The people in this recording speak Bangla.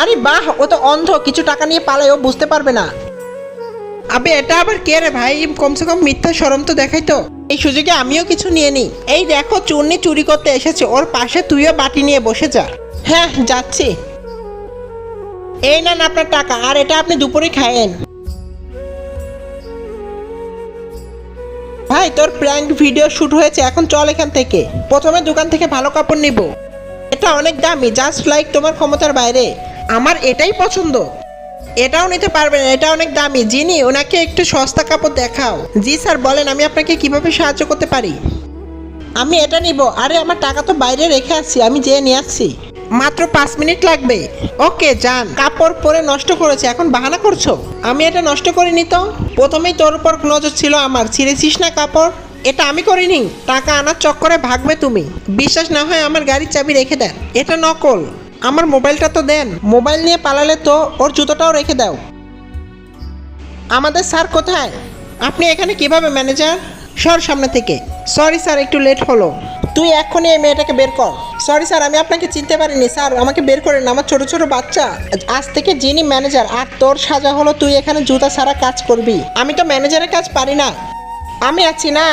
আরে বাহ, ও তো অন্ধ, কিছু টাকা নিয়ে পালায়, ও বুঝতে পারবে না। আবে এটা আবার কে রে ভাই? কমসে কম মিথ্যা শরম তো দেখাই তো। এই সুযোগে আমিও কিছু নিয়ে নিই। এই দেখো, চুন্নি চুরি করতে এসেছে, ওর পাশে তুইও বাটি নিয়ে বসে যা। হ্যাঁ যাচ্ছি। এই নেন আপনার টাকা, আর এটা আপনি দুপুরে খায়েন। ভাই তোর প্র্যাঙ্ক ভিডিও শুট হয়েছে, এখন চল এখান থেকে। প্রথমে দোকান থেকে ভালো কাপড় নিব। এটা অনেক দামি, জাস্ট লাইক তোমার ক্ষমতার বাইরে। আমার এটাই পছন্দ। এটাও নিতে পারবেন, এটা অনেক দামি। জিনি, ওনাকে একটু সস্তা কাপড় দেখাও। জি স্যার বলেন, আমি আপনাকে কিভাবে সাহায্য করতে পারি? আমি এটা নিব। আরে আমার টাকা তো বাইরে রেখে আসছি, আমি যেয়ে নিয়ে আসছি। মাত্র 5 মিনিট লাগবে। ওকে যান। কাপড় পরে নষ্ট করেছে, এখন বাহানা করছো? আমি এটা নষ্ট করিনি তো। প্রথমেই তোর উপর নজর ছিল আমার, ছিঁড়েছিস না কাপড়। এটা আমি করিনি। টাকা আনার চক্করে ভাগবে তুমি। বিশ্বাস না হয় আমার গাড়ির চাবি রেখে দেন। এটা নকল। আমার মোবাইলটা তো দেন। মোবাইল নিয়ে পালালে তো ওর জুতোটাও রেখে দাও। আমাদের স্যার কোথায়? আপনি এখানে কিভাবে ম্যানেজার? সর সামনে থেকে। সরি স্যার, একটু লেট হলো। তুই এক্ষুনি এই মেয়েটাকে বের কর। সরি স্যার, আমি আপনাকে চিনতে পারিনি স্যার, আমাকে বের করেন, আমার ছোট ছোট বাচ্চা। আজ থেকে যিনি ম্যানেজার, আর তোর সাজা হলো তুই এখানে জুতা ছাড়া কাজ করবি। আমি তো ম্যানেজারের কাজ পারি না। আমি আছি না।